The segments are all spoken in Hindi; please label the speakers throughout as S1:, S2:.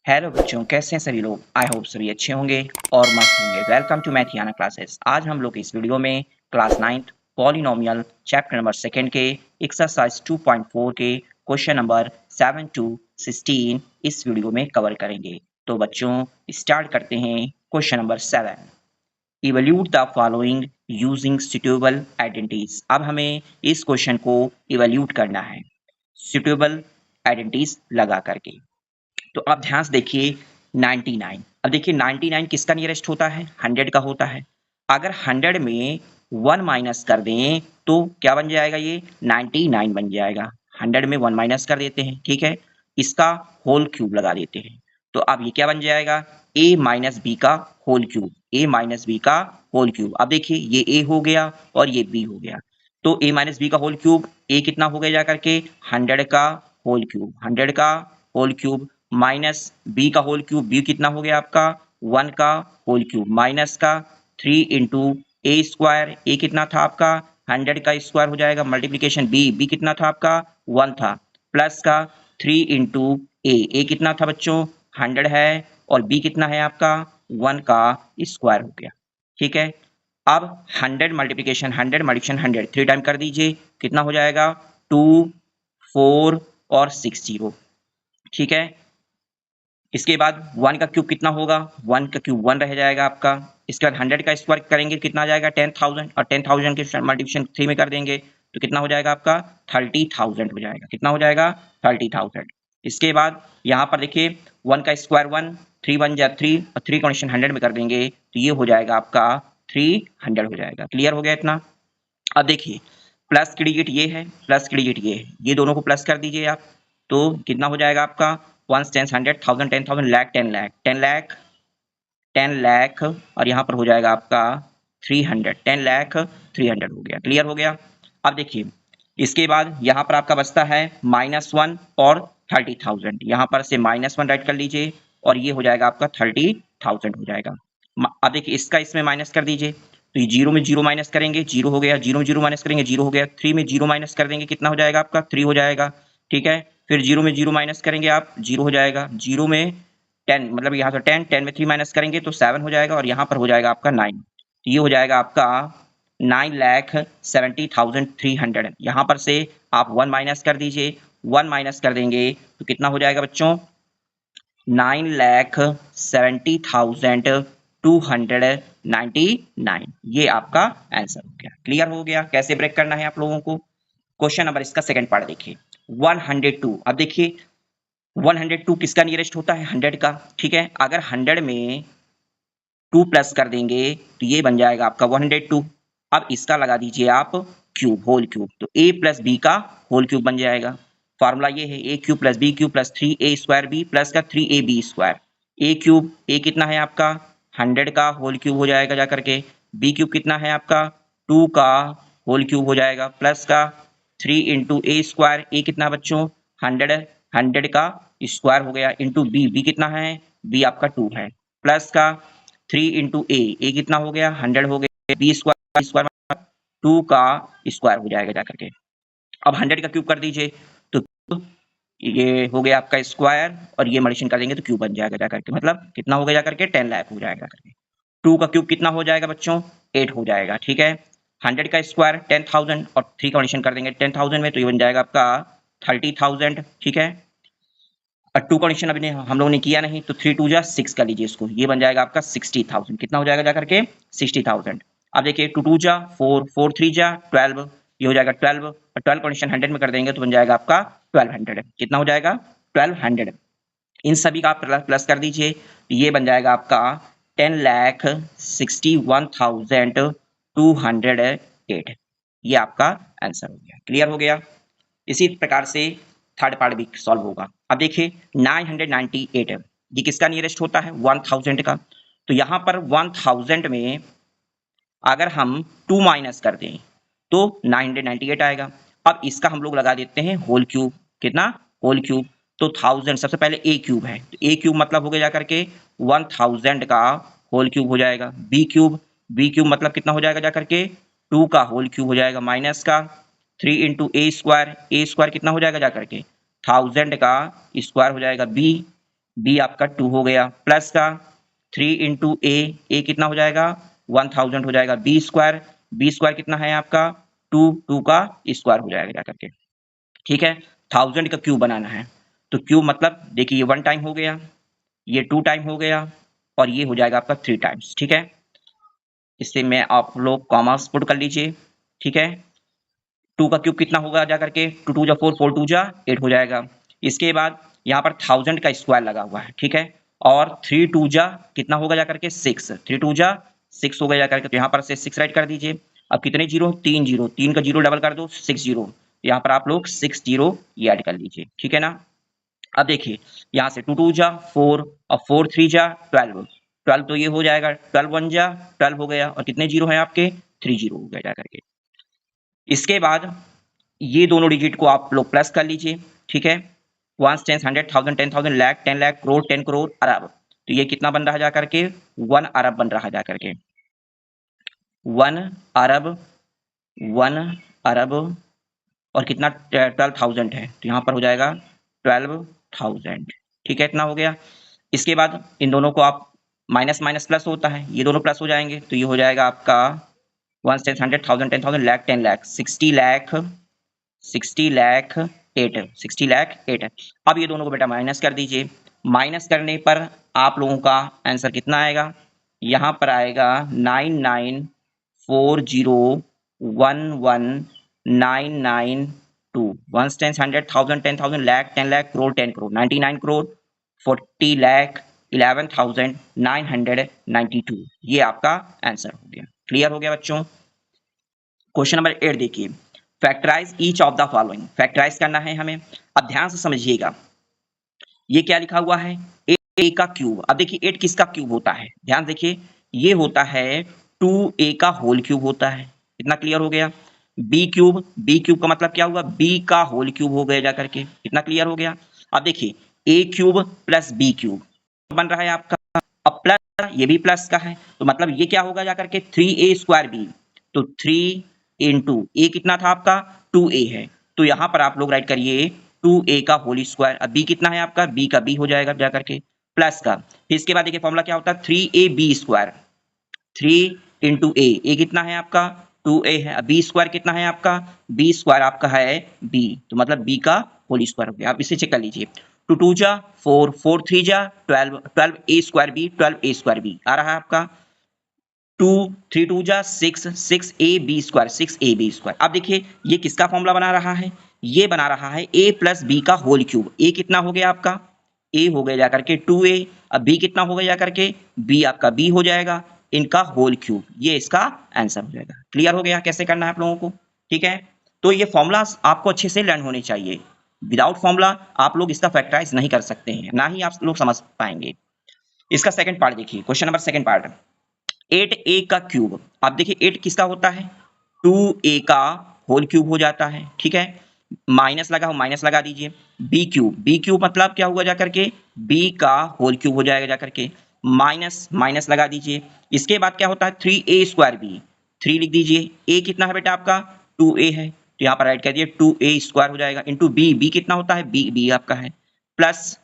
S1: हेलो बच्चों, कैसे हैं सभी लोग। आई होप सभी अच्छे होंगे और मस्त होंगे। Welcome to Mathiana classes. आज हम लोग इस वीडियो में class 9th polynomial chapter number 2 के एक्सरसाइज 2.4 के क्वेश्चन नंबर 7 to 16 इस वीडियो में कवर करेंगे। तो बच्चों स्टार्ट करते हैं। Question number 7, evaluate the following using suitable identities. अब हमें इस क्वेश्चन को इवैल्यूएट करना है सुटेबल आइडेंटिटीज लगा करके। तो आप ध्यान से देखिए 99। अब देखिए 99 किसका नियरेस्ट होता है, 100 का होता है। अगर 100 में 1 माइनस कर दें तो क्या बन जाएगा, ये 99 बन जाएगा। 100 में 1 माइनस कर देते हैं, ठीक है, इसका होल क्यूब लगा देते हैं। तो अब ये क्या बन जाएगा, a माइनस बी का whole cube, a minus b का होल क्यूब। अब देखिए ये a हो गया और ये b हो गया। तो a माइनस बी का होल क्यूब, a कितना हो गया जा करके 100 का होल क्यूब, 100 का होल क्यूब माइनस बी का होल क्यूब, बी कितना हो गया आपका 1 का होल क्यूब माइनस का 3 इंटू ए स्क्वायर, ए कितना था आपका 100 का स्क्वायर हो जाएगा मल्टीप्लीकेशन बी, बी कितना था आपका 1 था, प्लस का 3 इंटू ए कितना था बच्चों 100 है और बी कितना है आपका 1 का स्क्वायर हो गया। ठीक है, अब 100 मल्टीप्लीकेशन 100 मल्टीप्लीकेशन 100 3 टाइम कर दीजिए, कितना हो जाएगा 2 4 और 6 0। ठीक है, इसके बाद 1 का क्यूब कितना होगा, 1 का क्यूब 1 रह जाएगा आपका। इसके बाद 100 का स्क्वायर करेंगे कितना आ जाएगा 10,000 और 10,000 के मल्टीप्लिकेशन 3 में कर देंगे तो कितना हो जाएगा आपका 30,000 हो जाएगा। कितना हो जाएगा 30,000। इसके बाद यहाँ पर देखिए 1 का स्क्वायर 1, 3 1 जा 3 और 3 का 100 में कर देंगे तो ये हो जाएगा आपका 300 हो जाएगा। क्लियर हो गया इतना। अब देखिए प्लस की डिजिट ये है, प्लस की डिजिट ये है, ये दोनों को प्लस कर दीजिए आप तो कितना हो जाएगा आपका 1 10 100 1000 10,000 लाख 10 लाख 10 लाख 10 लाख और यहाँ पर हो जाएगा आपका 300, 10 लाख 300 हो गया। क्लियर हो गया। अब देखिए इसके बाद यहाँ पर आपका बचता है -1 और 30,000, यहाँ पर से -1 राइट कर लीजिए और ये हो जाएगा आपका 30,000 हो जाएगा। अब देखिए इसका इसमें माइनस कर दीजिए तो ये जीरो में जीरो माइनस करेंगे, जीरो हो गया, जीरो में जीरो माइनस करेंगे, जीरो हो गया, 3 में जीरो माइनस कर देंगे कितना हो जाएगा आपका 3 हो जाएगा। ठीक है, फिर जीरो में जीरो माइनस करेंगे आप, जीरो हो जाएगा, जीरो में 10 मतलब यहाँ से 10 10 में 3 माइनस करेंगे तो 7 हो जाएगा और यहाँ पर हो जाएगा आपका 9। तो ये हो जाएगा आपका 9,70,300। यहाँ पर से आप 1 माइनस कर दीजिए, 1 माइनस कर देंगे तो कितना हो जाएगा बच्चों 9,70,299। ये आपका आंसर हो गया। क्लियर हो गया कैसे ब्रेक करना है आप लोगों को। क्वेश्चन नंबर इसका सेकंड पार्ट देखिए 102। अब देखिए 102 किसका नियरेस्ट होता है 100 का। ठीक है, अगर 100 में 2 प्लस कर देंगे तो ये बन जाएगा आपका 102। अब इसका लगा दीजिए आप क्यूब, होल क्यूब, तो a प्लस बी का होल क्यूब बन जाएगा। फॉर्मूला ये है a cube plus b cube plus 3a square b plus का 3ab square. a cube, a कितना है आपका 100 का होल क्यूब हो जाएगा जा करके, b क्यूब कितना है आपका 2 का होल क्यूब हो जाएगा प्लस का 3 इंटू ए स्क्वायर, ए कितना बच्चों 100, 100 का स्क्वायर हो गया इंटू बी, बी कितना है बी आपका 2 है, प्लस का 3 इंटू ए कितना हो गया 100 हो गया, बी स्क्वायर स्क्वायर 2 का स्क्वायर हो जाएगा जा करके। अब 100 का क्यूब कर दीजिए तो ये हो गया आपका स्क्वायर और ये मल्टीप्लिकेशन कर देंगे तो क्यूब बन जाएगा जा करके, मतलब कितना हो गया जा करके 10 लाख हो जाएगा करके। 2 का क्यूब कितना हो जाएगा बच्चों 8 हो जाएगा। ठीक है, 100 का स्क्वायर 10,000 और 3 का मल्टीप्लिकेशन कर देंगे 10,000 में तो ये बन जाएगा आपका 30,000। ठीक है, और 2 का एडिशन अभी हम लोगों ने किया नहीं तो 3 2 जा 6 कर लीजिए इसको, ये बन जाएगा आपका 60,000। कितना हो जाएगा जा करके 60,000। अब देखिए 2 2 जा 4 4 3 जा 12, ये हो जाएगा 12 और 12 का एडिशन 100 में कर देंगे तो बन जाएगा आपका 1200। कितना हो जाएगा 1200। इन सभी का आप प्लस कर दीजिए, ये बन जाएगा आपका 10,61,208। ये आपका आंसर हो गया। क्लियर हो गया। इसी प्रकार से थर्ड पार्ट भी सॉल्व होगा। अब देखिए 998, ये किसका नियरेस्ट होता है 1000 का। तो यहाँ पर 1000 में अगर हम 2 माइनस कर दें तो 998 आएगा। अब इसका हम लोग लगा देते हैं होल क्यूब, कितना होल क्यूब, तो 1000 सबसे पहले ए क्यूब है तो ए क्यूब मतलब हो गया जाकर के 1000 का होल क्यूब हो जाएगा, बी क्यूब मतलब कितना हो जाएगा जाकर के 2 का होल क्यूब हो जाएगा माइनस का 3 इंटू ए स्क्वायर कितना हो जाएगा जाकर के 1000 का स्क्वायर हो जाएगा बी, बी आपका 2 हो गया, प्लस का 3 इंटू ए कितना हो जाएगा 1000 हो जाएगा, बी स्क्वायर कितना है आपका 2 का स्क्वायर हो जाएगा जाकर के, ठीक है। 1000 का क्यूब बनाना है, तो क्यूब मतलब देखिए ये 1 टाइम हो गया, ये 2 टाइम हो गया और ये हो जाएगा आपका 3 टाइम्स, ठीक है। इससे मैं आप लोग कॉमर्स पुट कर लीजिए, ठीक है। 2 का क्यूब कितना होगा जा करके 2 2 जा 4 4 2 जा 8 हो जाएगा। इसके बाद यहाँ पर 1000 का स्क्वायर लगा हुआ है, ठीक है। और 3 2 जा कितना होगा जा करके 6, 3 2 जा 6 हो गया जा करके, तो यहाँ पर से 6 राइट कर दीजिए। अब कितने जीरो 3 जीरो, 3 का जीरो डबल कर दो 6 जीरो, यहाँ पर आप लोग 6 जीरो ये ऐड कर लीजिए, ठीक है ना। अब देखिए यहाँ से 2 2 जा 4 और 4 3 जा 12, 12 तो ये हो जाएगा 12 1 जा 12 हो गया, और कितने जीरो हैं आपके 3 जीरो हो गया जा करके। इसके बाद ये दोनों डिजिट को आप लोग प्लस कर लीजिए, ठीक है। 1 10 100 1000 10,000 लाख 10 लाख करोड़ 10 करोड़ अरब, तो ये कितना बन रहा है जा करके 1 अरब बन रहा है जा करके 1 अरब 1 अरब, और कितना 12,000 है, तो यहाँ पर हो जाएगा 12,000, ठीक है। इतना हो गया। इसके बाद इन दोनों को आप माइनस माइनस प्लस होता है, ये दोनों प्लस हो जाएंगे, तो ये हो जाएगा आपका 1 10 100 1000 10,000 लाख 10 लाख 60 लाख 60 लाख 8 60 लाख 8। अब ये दोनों को बेटा माइनस कर दीजिए, माइनस करने पर आप लोगों का आंसर कितना आएगा, यहाँ पर आएगा 9940119992 1 10 100 1000 10,000 लाख 10 लाख करोड़ 10 करोड़ 99 करोड़ 40 लाख 11,992, ये आपका आंसर हो गया। क्लियर हो गया बच्चों। क्वेश्चन नंबर 8 देखिए, factorize each of the following, factorize करना है हमें। अब ध्यान से समझिएगा, ये क्या लिखा हुआ है ए का क्यूब। अब देखिए 8 किसका क्यूब होता है, ध्यान देखिए, ये होता है 2a का होल क्यूब होता है, इतना क्लियर हो गया। बी क्यूब का मतलब क्या हुआ, बी का होल क्यूब हो गया जाकर के, इतना क्लियर हो गया। अब देखिए ए क्यूब प्लस बी क्यूब बन रहा है आपका, अब प्लस ये भी प्लस का है, तो मतलब ये क्या होगा जाकर के 3a स्क्वायर बी, तो 3 इंटू ए कितना था आपका 2a है, तो यहां पर आप लोग राइट करिए 2a का होल स्क्वायर। अब b कितना है आपका, b का b हो जाएगा जाकर के प्लस का, फिर इसके बाद देखिए फॉर्मूला क्या होता है 3ab स्क्वायर, 3 इंटू ए कितना है आपका 2a है, अब b स्क्वायर कितना है आपका, b स्क्वायर आपका है b, तो मतलब b का होल स्क्वायर हो गया। आप इसे चेक कर लीजिए, 2 2 जा 4 4 3 जा 12 12a square b 12a square b आ रहा है आपका, 2 3 2 जा 6 6ab स्क्वायर 6ab स्क्वायर। अब देखिए ये किसका फॉर्मूला बना रहा है, ये बना रहा है a प्लस बी का होल क्यूब। a कितना हो गया आपका, a हो गया जाकर के 2a, अब b कितना हो गया जाकर के b आपका b हो जाएगा इनका होल क्यूब, ये इसका आंसर हो जाएगा। क्लियर हो गया कैसे करना है आप लोगों को, ठीक है। तो ये फॉर्मूला आपको अच्छे से लर्न होने चाहिए, विदाउट फॉर्मूला आप लोग इसका फैक्टराइज नहीं कर सकते हैं, ना ही आप लोग समझ पाएंगे। इसका सेकंड पार्ट देखिए, question number second part, 8a का क्यूब। अब देखिए 8 किसका होता है 2a का होल क्यूब हो जाता है, ठीक है। माइनस लगा हो माइनस लगा दीजिए, बी क्यूब मतलब क्या हुआ जाकर के b का होल क्यूब हो जाएगा जाकर के, माइनस माइनस लगा दीजिए। इसके बाद क्या होता है 3a स्क्वायर बी, 3 लिख दीजिए, a कितना है बेटा आपका 2a है, तो यहाँ पर राइट कर दिए 2a स्क्वायर हो जाएगा इंटू बी कितना होता है b आपका है प्लस,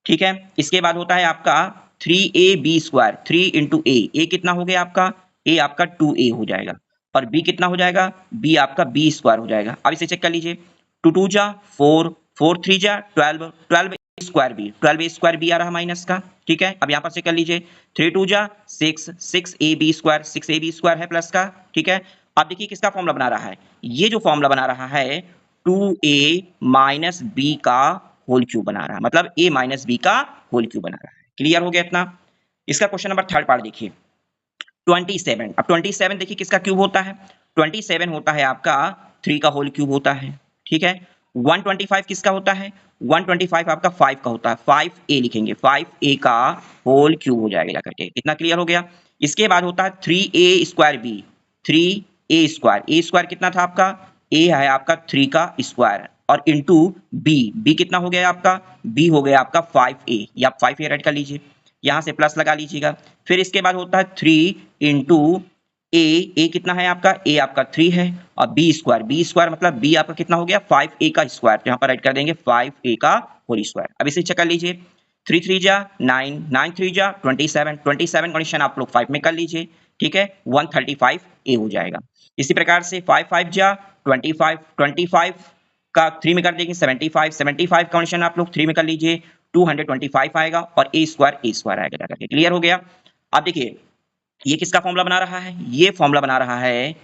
S1: ठीक है। इसके बाद होता है आपका 3ab स्क्वायर, 3 इंटू ए कितना हो गया आपका, a आपका 2a हो जाएगा, और b कितना हो जाएगा b आपका b स्क्वायर हो जाएगा। अब इसे चेक कर लीजिए, 2 2 जा 4 4 3 जा 12 12 स्क्वायर b 12 स्क्वायर b आ रहा माइनस का, ठीक है। अब यहाँ पर चेक कर लीजिए 3 2 जा 6 6ab स्क्वायर है प्लस का, ठीक है। अब देखिए किसका फॉर्मूला बना रहा है, ये जो फॉर्मूला बना रहा है 2a माइनस b का होल क्यूब बना रहा है, मतलब a माइनस बी का होल क्यूब बना रहा है। क्लियर हो गया इतना। इसका क्वेश्चन नंबर थर्ड पार्ट देखिए 27। अब 27 देखिए किसका क्यूब होता है, 27 होता है आपका 3 का होल क्यूब होता है, ठीक है। 125 किसका होता है, 125 आपका 5 का होता है, 5a लिखेंगे, 5a का होल क्यूब हो जाएगा जाकर के, इतना क्लियर हो गया। इसके बाद होता है 3a square B, 3a square कितना था आपका, a है आपका 3 का स्क्वायर और इंटू बी कितना हो गया आपका, b हो गया आपका 5a, या आप 5a ऐड कर लीजिए, यहां से प्लस लगा लीजिएगा। फिर इसके बाद होता है 3 इंटू ए कितना है आपका, a आपका 3 है, और बी स्क्वायर मतलब b आपका कितना हो गया 5a का स्क्वायर, तो यहाँ पर ऐड कर देंगे 5a का होल स्क्वायर। अब इसे चेक कर लीजिए 3 3 जा 9, 9 3 जा 27, 27 कंडीशन आप लोग 5 में कर लीजिए, ठीक है, 135 ए हो जाएगा। इसी प्रकार से 5 5 जा 25, 25 का 3 में कर देंगे 75, 75 कंडीशन आप लोग 3 में कर लीजिए, 225 आएगा और ए स्क्वायर आएगा जाकर के। क्लियर हो गया। अब देखिए ये किसका फॉर्मूला बना रहा है, ये फॉर्मूला बना रहा है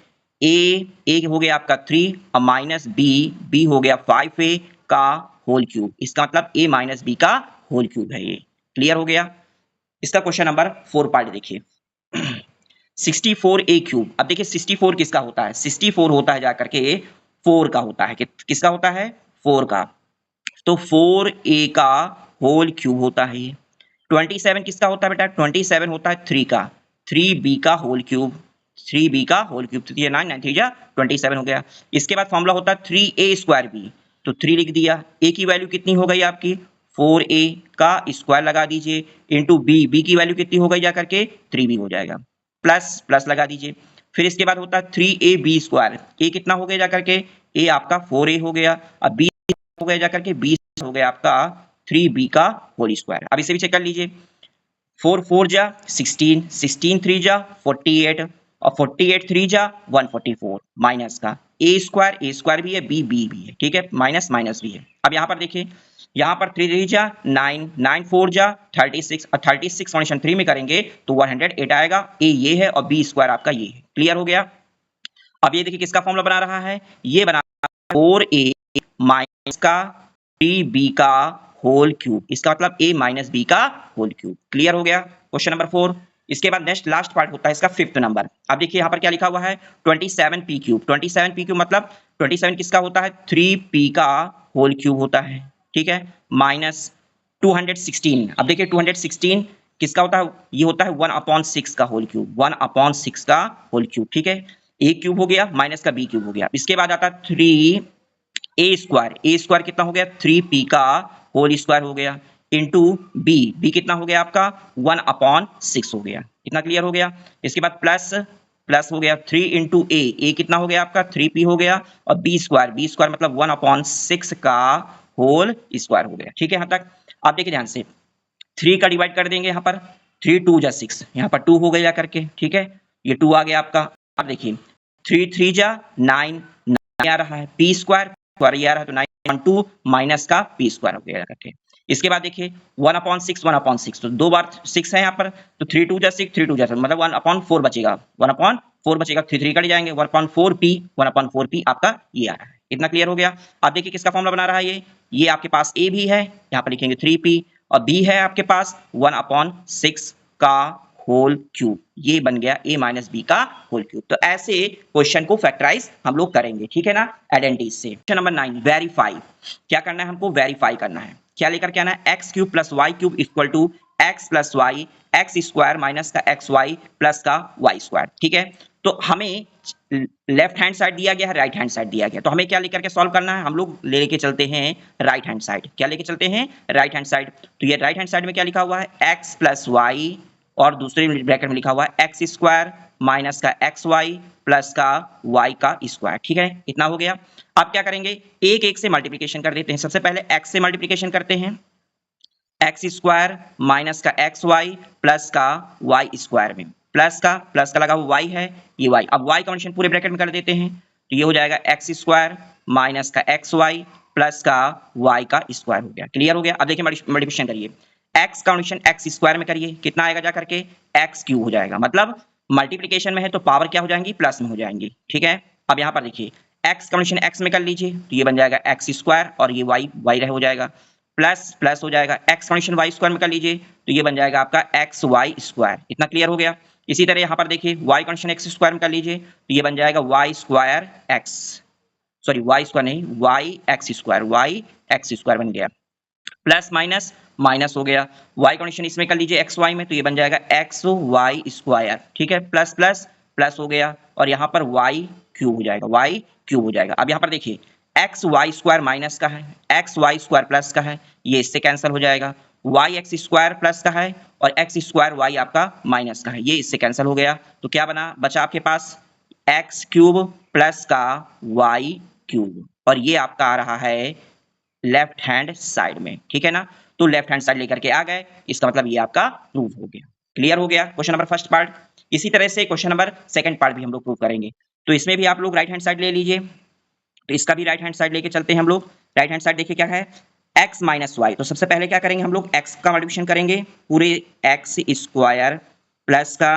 S1: ए हो गया आपका 3 और माइनस बी हो गया 5a का होल क्यूब। इसका मतलब a माइनस बी का होल क्यूब है ये। क्लियर हो गया। इसका क्वेश्चन नंबर 4 पार्ट देखिए 64a क्यूब। अब देखिए 64 किसका होता है, 64 होता है जाकर के 4 का होता है, किसका होता है 4 का, तो 4a का होल क्यूब होता है। 27 किसका होता है बेटा, 27 होता है 3 का, 3b का होल क्यूब, 3b का होल क्यूब, तो ये 9 9 3 जा 27 हो गया। इसके बाद फॉर्मूला होता है 3a स्क्वायर बी, तो 3 लिख दिया। a की वैल्यू कितनी हो गई आपकी 4a का स्क्वायर लगा दीजिए इंटू बी की वैल्यू कितनी हो गई जाकर के 3b हो जाएगा, प्लस प्लस लगा दीजिए। फिर इसके बाद होता है 3ab स्क्वायर, a कितना हो गया जाकर के a आपका 4a हो गया, अब b हो गया जाकर के b हो गया आपका 3b का होल स्क्वायर। अब इसे भी चेक कर लीजिए, 4 4 जा 16, 16 3 जा 48 और 48 3 जा 144 माइनस का ए स्क्वायर भी है बी भी है, ठीक है, माइनस माइनस भी है। अब यहाँ पर देखिए, यहाँ पर 3 3 जा 9, 9 4 जा 36 और 36 फंक्शन 3 में करेंगे तो 108 आएगा। ए ये है और बी स्क्वायर आपका ये है। क्लियर हो गया। अब ये देखिए किसका फॉर्मूला बना रहा है, ये बना 4a माइनस का 3b का होल क्यूब, इसका मतलब a माइनस बी का होल क्यूब। क्लियर हो गया क्वेश्चन नंबर 4। इसके बाद नेक्स्ट लास्ट पार्ट होता है इसका 5th नंबर। अब देखिए यहाँ पर क्या लिखा हुआ है 27p क्यूब, 27p क्यूब मतलब 27 किसका होता है 3p का होल क्यूब होता है, ठीक है, माइनस 216। अब देखिए 216 किसका होता है, ये होता है 1/6 का होल क्यूब, 1/6 का होल क्यूब, ठीक है, ए क्यूब हो गया माइनस का बी क्यूब हो गया। इसके बाद आता है 3a स्क्वायर कितना हो गया 3p का होल स्क्वायर हो गया इंटू बी कितना हो गया आपका 1/6 हो गया। इतना क्लियर हो गया। इसके बाद प्लस प्लस हो गया 3 इंटू ए कितना हो गया आपका 3p हो गया और बी स्क्वायर मतलब 1/6 का होल स्क्वायर हो गया, ठीक है। यहाँ तक आप देखिए ध्यान से 3 का डिवाइड कर देंगे यहाँ पर 3 2 जा 6, यहाँ पर 2 हो गया करके, ठीक है, ये 2 आ गया आपका। अब देखिए 3 3 जा 9 आ रहा है पी स्क्वायर ये आ रहा है तो 9/2 माइनस का पी स्क्वायर हो गया करके। इसके बाद देखिए 1/6 तो 2 बार 6 है यहाँ पर, तो 3 2 जा 6 3 2 जा 6 मतलब 1/4 बचेगा, 1/4 बचेगा, 3 3 कट जाएंगे 1/4p आपका ये आ रहा है। इतना क्लियर हो गया। अब देखिए किसका फॉर्मूला बना रहा है ये आपके पास ए भी है, यहाँ पर लिखेंगे 3p और बी है आपके पास 1/6 का होल क्यूब, ये बन गया a माइनस बी का होल क्यूब। तो ऐसे क्वेश्चन को फैक्टराइज हम लोग करेंगे, ठीक है ना, आइडेंटिटी से। Question number 9 verify. क्या करना है हमको, वेरीफाई करना है। क्या लेकर के आना है, x cube plus y cube equal to x plus y x square minus का एक्स वाई प्लस का वाई स्क्वायर, ठीक है। तो हमें लेफ्ट हैंड साइड दिया गया है, राइट हैंड साइड दिया गया, तो हमें क्या लेकर के सॉल्व करना है, हम लोग लेके चलते हैं राइट हैंड साइड। क्या लेके चलते हैं, राइट हैंड साइड। तो ये राइट हैंड साइड में क्या लिखा हुआ है एक्स प्लस वाई और दूसरे ब्रैकेट में लिखा हुआ है एक्स स्क्वायर माइनस का एक्स वाई प्लस का वाई का स्क्वायर, ठीक है, इतना हो गया। अब क्या करेंगे, एक एक से मल्टीप्लिकेशन कर देते हैं। सबसे पहले एक्स से मल्टीप्लिकेशन करते हैं, एक्स स्क्वायर माइनस का एक्स वाई प्लस का वाई स्क्वायर में, प्लस का लगा हुआ वाई है, ये वाई। अब वाई का कंडीशन पूरे ब्रैकेट में कर देते हैं, तो ये हो जाएगा एक्स स्क्वायर माइनस का एक्स वाई प्लस का वाई का स्क्वायर हो गया। क्लियर हो गया। अब देखिए मल्टीप्लिकेशन करिए, एक्स का कंडीशन एक्स स्क्वायर में करिए, कितना आएगा जा करके एक्स क्यूब हो जाएगा, मतलब मल्टीप्लिकेशन में है तो पावर क्या हो जाएंगी, प्लस में हो जाएंगी, ठीक है। अब यहाँ पर देखिए एक्स का कंडीशन एक्स में कर लीजिए, तो ये बन जाएगा एक्स स्क्वायर और ये वाई रह हो जाएगा, प्लस प्लस हो जाएगा एक्स कंडीशन वाई स्क्वायर में कर लीजिए, तो ये बन जाएगा आपका एक्स वाई स्क्वायर। इतना क्लियर हो गया। इसी तरह यहाँ पर देखिए वाई कंडीशन एक्स स्क्वायर में कर लीजिए, तो ये बन जाएगा y square x, sorry y square नहीं, वाई एक्स स्क्वायर बन गया, प्लस माइनस माइनस हो गया। वाई कंडीशन इसमें कर लीजिए एक्स वाई में, तो ये बन जाएगा एक्स वाई स्क्वायर, ठीक है, प्लस प्लस प्लस हो गया और यहाँ पर वाई क्यूब हो जाएगा, अब यहाँ पर देखिए एक्स वाई स्क्वायर माइनस का है, एक्स वाई स्क्वायर प्लस का है, ये इससे कैंसिल हो जाएगा, वाई एक्स स्क्वायर प्लस का है और एक्स स्क्वायर वाई आपका माइनस का है, ये इससे कैंसिल हो गया। तो क्या बचा आपके पास एक्स क्यूब प्लस का वाई क्यूब और ये आपका आ रहा है लेफ्ट हैंड साइड में, ठीक है ना। तो लेफ्ट हैंड साइड लेकर के आ गए, इसका मतलब ये आपका प्रूव हो गया। क्लियर हो गया क्वेश्चन नंबर फर्स्ट पार्ट। इसी तरह से क्वेश्चन नंबर सेकंड पार्ट भी हम लोग प्रूव करेंगे। तो इसमें भी आप लोग राइट हैंड साइड ले लीजिए, तो इसका भी राइट हैंड साइड लेके चलते हैं हम लोग। राइट हैंड साइड देखिए क्या है, x माइनस वाई। तो सबसे पहले क्या करेंगे हम लोग, x का मल्टीप्लिकेशन करेंगे पूरे x स्क्वायर प्लस का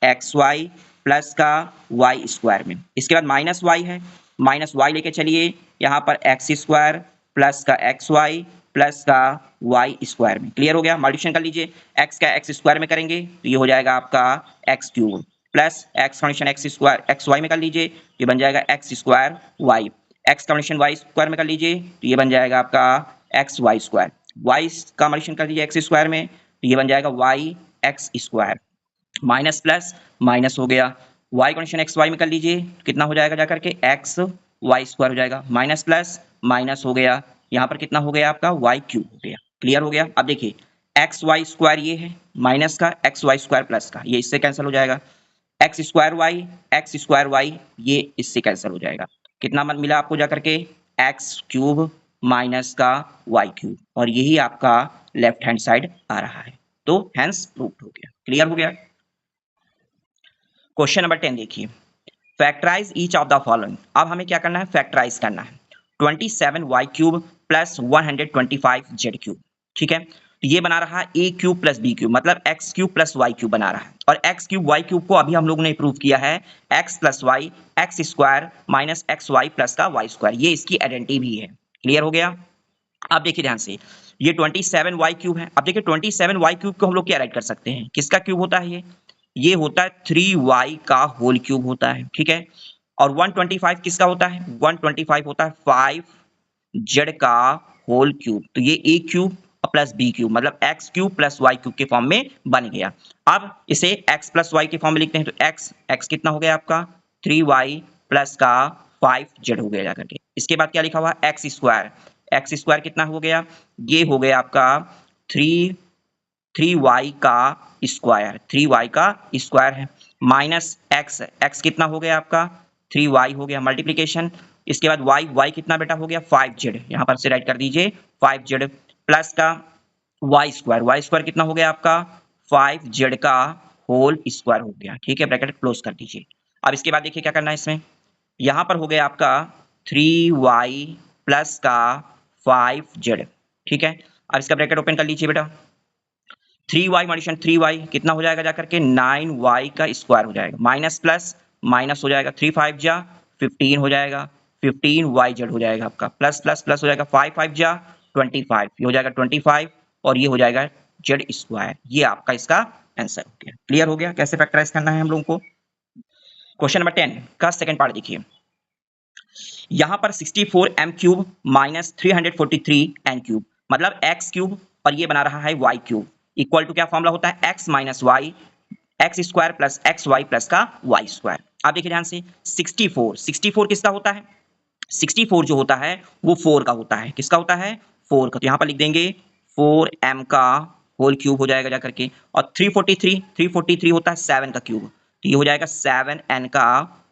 S1: एक्स वाई प्लस का वाई स्क्वायर में। इसके बाद माइनस वाई है, माइनस वाई लेके चलिए यहाँ पर एक्स स्क्वायर प्लस का एक्स वाई प्लस का वाई स्क्वायर में। क्लियर हो गया, मल्टीप्लिकेशन कर लीजिए। x का एक्स स्क्वायर में करेंगे तो ये हो जाएगा आपका x cube plus x condition x square x y में कर लीजिए, ये बन जाएगा एक्स स्क्वायर वाई। एक्स का मल्टीप्लिकेशन वाई स्क्वायर में कर लीजिए तो ये बन जाएगा आपका एक्स वाई स्क्वायर। वाई का मल्टीप्लिकेशन कर दीजिए एक्स स्क्वायर में तो ये बन जाएगा y x square. Minus plus minus हो गया, वाई कॉन्डिशन एक्स वाई में कर लीजिए कितना हो जाएगा जाकर के एक्स वाई स्क्वायर हो जाएगा। माइनस प्लस माइनस हो गया, यहाँ पर कितना हो गया आपका वाई क्यूब हो गया। क्लियर हो गया। अब देखिए एक्स वाई स्क्वायर ये है माइनस का एक्स वाई स्क्वायर प्लस का, ये इससे कैंसिल हो जाएगा। एक्स स्क्वायर वाई ये इससे कैंसिल हो जाएगा। कितना मिला आपको जाकर के एक्स क्यूब माइनस का वाई क्यूब, और यही आपका लेफ्ट हैंड साइड आ रहा है। तो हेंस प्रूव्ड हो गया। क्लियर हो गया। क्वेश्चन नंबर 10 देखिए, factorize each of the following. अब हमें क्या करना है, फैक्टराइज करना है 27y cube plus 125 Z cube. ठीक है, तो ये बना रहा है ए क्यूब प्लस बी क्यूब, मतलब x cube plus y cube बना रहा है। और एक्स क्यूब वाई क्यूब को अभी हम लोगों ने प्रूव किया है x plus y x square minus x y plus का वाई स्क्वायर, ये इसकी आइडेंटिटी भी है। क्लियर हो गया। अब देखिए ध्यान से, ये 27y क्यूब है। अब देखिए 27y क्यूब को हम लोग क्या राइट कर सकते हैं, किसका क्यूब होता है ये होता है 3y का होल क्यूब होता है। ठीक है, और 125 किसका होता है, 125 होता है 5z का होल क्यूब। तो ये a cube plus b cube मतलब x cube plus y cube के फॉर्म में बन गया। अब इसे x प्लस y के फॉर्म में लिखते हैं, तो x कितना हो गया आपका 3y प्लस का 5z हो गया जाकर के। इसके बाद क्या लिखा हुआ एक्स स्क्वायर कितना हो गया, ये हो गया आपका 3y का स्क्वायर है माइनस x कितना हो गया आपका 3y हो गया मल्टीप्लीकेशन। इसके बाद y कितना बेटा हो गया 5z, यहाँ पर से राइट कर दीजिए 5z प्लस का y स्क्वायर कितना हो गया आपका 5z का होल स्क्वायर हो गया। ठीक है, ब्रैकेट क्लोज कर दीजिए। अब इसके बाद देखिए क्या करना है इसमें, यहाँ पर हो गया आपका 3y प्लस का 5z। ठीक है, अब इसका ब्रैकेट ओपन कर लीजिए बेटा, 3y मल्टीप्लिकेशन 3y कितना हो जाएगा जाकर के 9y का स्क्वायर हो जाएगा, माइनस प्लस माइनस हो जाएगा, 3 5 जा 15 हो जाएगा, 15yz हो जाएगा आपका, प्लस प्लस प्लस हो जाएगा 5 5 जा 25, ये हो जाएगा 25 और ये हो जाएगा z स्क्वायर। ये आपका इसका आंसर हो गया। क्लियर हो गया कैसे फैक्टराइज करना है हम लोगों को। क्वेश्चन नंबर 10 का सेकंड पार्ट देखिए, यहां पर 64m cube minus 343 n cube मतलब x क्यूब और ये बना रहा है y क्यूब इक्वल टू क्या फॉर्मूला होता है x minus y x square plus x y plus का वाई स्क्वायर। आप देखिए ध्यान से 64 किसका होता है, 64 जो होता है वो 4 का होता है। किसका होता है 4 का, तो यहाँ पर लिख देंगे 4m का होल क्यूब हो जाएगा जाकर के, और 343 होता है 7 का क्यूब, तो ये हो जाएगा 7n का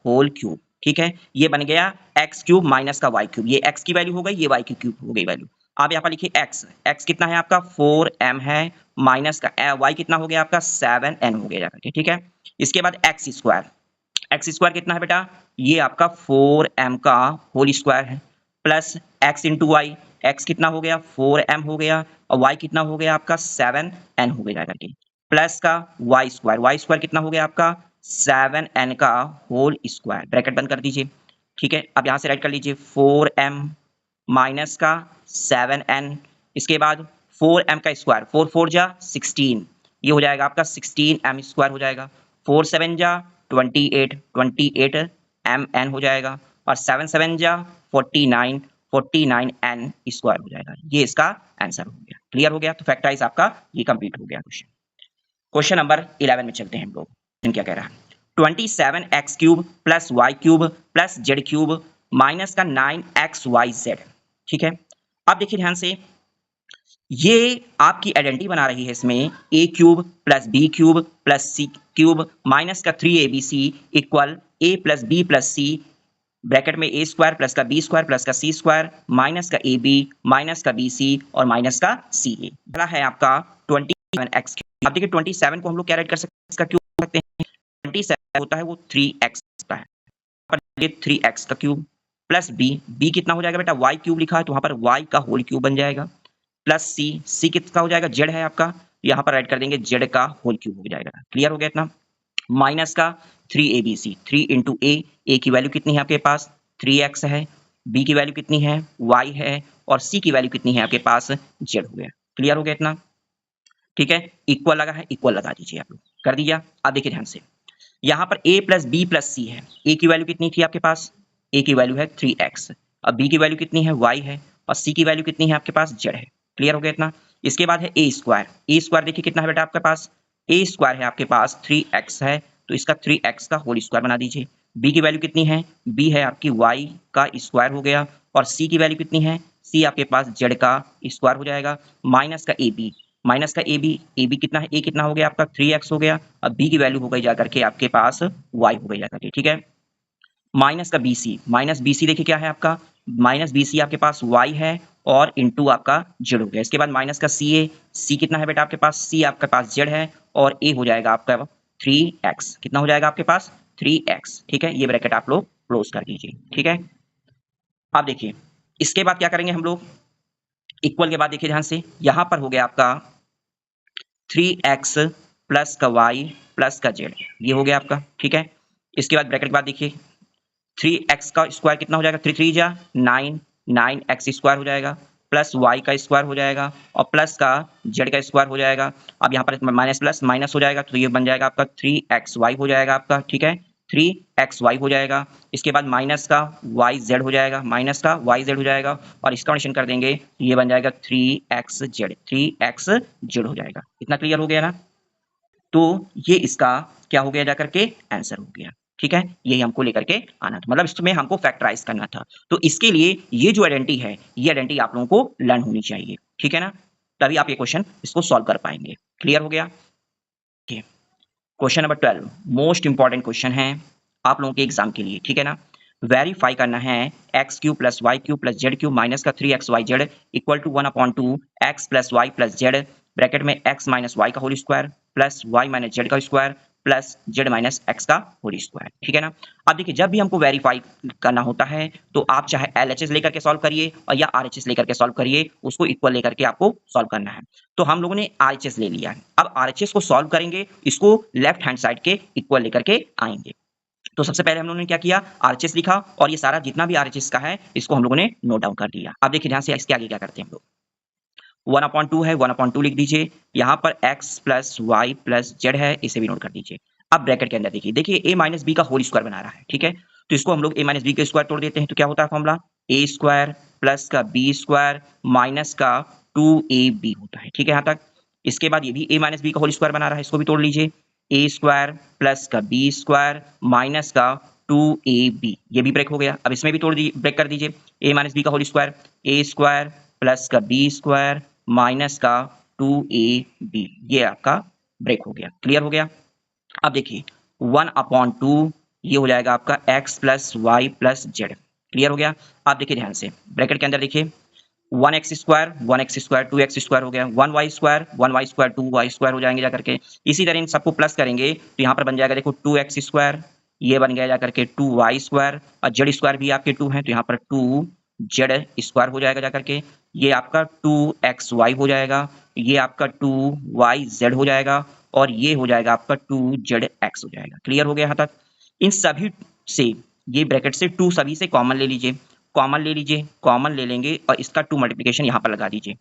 S1: होल क्यूब। ठीक है, ये बन गया एक्स क्यूब माइनस का वाई क्यूब, ये एक्स की वैल्यू हो गई, ये वाई की क्यूब हो गई वैल्यू। आप यहाँ पर लिखिए एक्स कितना है आपका 4m है माइनस का वाई कितना हो गया आपका 7n हो गया जाकर के। ठीक है, इसके बाद एक्स स्क्वायर कितना है बेटा, ये आपका 4m का होल स्क्वायर है plus x into y, x कितना हो गया 4m हो गया और वाई कितना हो गया आपका 7n हो गया जाकर के, प्लस का वाई स्क्वायर कितना हो गया आपका 7n का होल स्क्वायर, ब्रैकेट बंद कर दीजिए। ठीक है, अब यहाँ से राइट कर लीजिए 4m माइनस का 7n, इसके बाद 4m का स्क्वायर 4 4 जा 16, ये हो जाएगा आपका 16m स्क्वायर हो जाएगा, 4 7 जा 28 mn हो जाएगा, और 7 7 जा 49n स्क्वायर हो जाएगा। ये इसका आंसर हो गया। क्लियर हो गया, तो फैक्टराइज आपका ये कंप्लीट हो गया क्वेश्चन। क्वेश्चन नंबर 11 में चलते हैं हम लोग। क्या कह रहा है 27x cube plus y cube plus z cube minus का 9xyz। ठीक है, अब देखिए ध्यान से, ये आपकी आइडेंटिटी बना रही है इसमें a cube plus b cube plus c cube minus का 3abc equal a plus B plus c bracket में ए स्क्वायर प्लस का बी स्क्वायर प्लस का सी स्क्वायर माइनस का ए बी माइनस का बी सी और माइनस का सी ए। अगला है आपका 27x। अब देखिए 27 को हम लोग क्या राइट कर सकते हैं, इसका क्यूब कर सकते हैं। 27 होता है वो 3x होता है, पर ये 3x का क्यूब प्लस बी कितना हो जाएगा बेटा, y क्यूब लिखा है तो वहां पर y का होल क्यूब बन जाएगा, प्लस सी कितना हो जाएगा, जेड है आपका, यहाँ पर राइट कर देंगे जेड का होल क्यूब हो जाएगा। क्लियर हो गया इतना। माइनस का 3abc, 3 इंटू ए की वैल्यू कितनी है आपके पास 3x है, बी की वैल्यू कितनी है y है और सी की वैल्यू कितनी है आपके पास z हो गया। क्लियर हो गया इतना, ठीक है। इक्वल लगा है, इक्वल लगा दीजिए आप लोग, कर दीजिए। अब देखिए ध्यान से, यहाँ पर a प्लस बी प्लस सी है, a की वैल्यू कितनी थी आपके पास, a की वैल्यू है 3x, अब b की वैल्यू कितनी है y है और c की वैल्यू कितनी है आपके पास z है। क्लियर हो गया इतना। इसके बाद है a स्क्वायर देखिए कितना है बेटा आपके पास, a स्क्वायर है आपके पास 3x है तो इसका 3x का होल स्क्वायर बना दीजिए। b की वैल्यू कितनी है, b है आपकी y का स्क्वायर हो गया और c की वैल्यू कितनी है, c आपके पास z का स्क्वायर हो जाएगा, माइनस का ए बी कितना है, ए कितना हो गया आपका 3x हो गया, अब बी की वैल्यू हो गई जाकर के आपके पास y हो गई जाकर के, ठीक है। माइनस बी सी देखिए क्या है आपका, माइनस बी सी आपके पास y है और इंटू आपका z हो गया। इसके बाद माइनस का सी कितना है बेटा आपके पास, सी आपके पास z है और a हो जाएगा आपका 3x, कितना हो जाएगा आपके पास 3x, ठीक है। ये ब्रैकेट आप लोग क्लोज कर दीजिए, ठीक है। अब देखिए इसके बाद क्या करेंगे हम लोग, इक्वल के बाद देखिए ध्यान से, यहां पर हो गया आपका 3x प्लस का y प्लस का z, ये हो गया आपका, ठीक है। इसके बाद ब्रैकेट के बाद देखिए 3x का स्क्वायर कितना हो जाएगा, 3 जा 9, 9x स्क्वायर हो जाएगा प्लस y का स्क्वायर हो जाएगा और प्लस का z का स्क्वायर हो जाएगा। अब यहाँ पर माइनस प्लस माइनस हो जाएगा तो ये बन जाएगा आपका 3xy हो जाएगा आपका, ठीक है, 3xy हो जाएगा। इसके बाद माइनस का yz हो जाएगा, माइनस का yz हो जाएगा और इसका निशान कर देंगे, ये बन जाएगा 3xz हो जाएगा। इतना क्लियर हो गया ना, तो ये इसका क्या हो गया जाकर के आंसर हो गया, ठीक है। यही हमको लेकर के आना था, मतलब इसमें हमको फैक्टराइज करना था, तो इसके लिए ये जो आइडेंटिटी है ये आइडेंटिटी आप लोगों को लर्न होनी चाहिए, ठीक है ना, तभी आप ये क्वेश्चन इसको सॉल्व कर पाएंगे। क्लियर हो गया। Question number 12 most important question है आप लोगों के एग्जाम के लिए, ठीक है ना। वेरीफाई करना है X cube plus Y cube plus Z cube minus का 3xyz equal to 1/2 X plus Y plus Z, bracket में एक्स माइनस वाई का whole square plus Y minus Z का square plus Z minus X का होल स्क्वायर, ठीक है ना। अब देखिए जब भी हमको वेरीफाई करना होता है तो आप चाहे LHS लेकर के सॉल्व करिए और या RHS लेकर के सॉल्व करिए, उसको इक्वल लेकर के आपको सॉल्व करना है। तो हम लोगों ने RHS ले लिया है, अब RHS को सॉल्व करेंगे, इसको लेफ्ट हैंड साइड के इक्वल लेकर के आएंगे। तो सबसे पहले हम लोगों ने क्या किया, RHS लिखा और ये सारा जितना भी RHS का है इसको हम लोगों ने नोट डाउन कर दिया। अब देखिए ध्यान से इसके आगे क्या करते हैं हम लोग, 1/2 है 1/2 लिख दीजिए, यहाँ पर x plus Y plus z है, इसे भी नोट कर दीजिए। अब ब्रैकेट के अंदर देखिए a माइनस बी का होल स्क्वायर बना रहा है, ठीक है, तो इसको हम लोग a माइनस बी के स्क्वायर तोड़ देते हैं, तो क्या होता है फॉर्मूला, a स्क्वायर प्लस का बी स्क्वायर माइनस का 2ab होता है, ठीक है यहाँ तक। इसके बाद ये भी a माइनस बी का होल स्क्वायर बना रहा है, इसको भी तोड़ लीजिए, a स्क्वायर प्लस का बी स्क्वायर माइनस का 2ab, ये भी ब्रेक हो गया। अब इसमें भी ब्रेक कर दीजिए, a माइनस बी का whole square, a square plus का बी स्क्वायर माइनस का 2ab, ये आपका ब्रेक हो गया। क्लियर हो गया। अब देखिए 1/2 ये हो जाएगा आपका x plus Y plus z, clear हो गया। अब देखिए ध्यान से ब्रैकेट के अंदर देखिए 1x स्क्वायर 2x स्क्वायर हो गया, 1y स्क्वायर 2y स्क्वायर हो जाएंगे जाकर के। इसी तरह इन सबको प्लस करेंगे तो यहाँ पर बन जाएगा देखो 2x स्क्वायर, ये बन गया जाकर के 2y स्क्वायर और जेड स्क्वायर भी आपके 2 हैं तो यहाँ पर 2z स्क्वायर हो जाएगा जाकर के, ये आपका 2xy हो जाएगा, ये आपका 2yz हो जाएगा और ये हो जाएगा आपका 2zx हो जाएगा। क्लियर हो गया यहाँ तक। इन सभी से ये ब्रैकेट से 2 सभी से कॉमन ले लीजिए, कॉमन ले लेंगे और इसका 2 मल्टीप्लिकेशन यहाँ पर लगा दीजिए,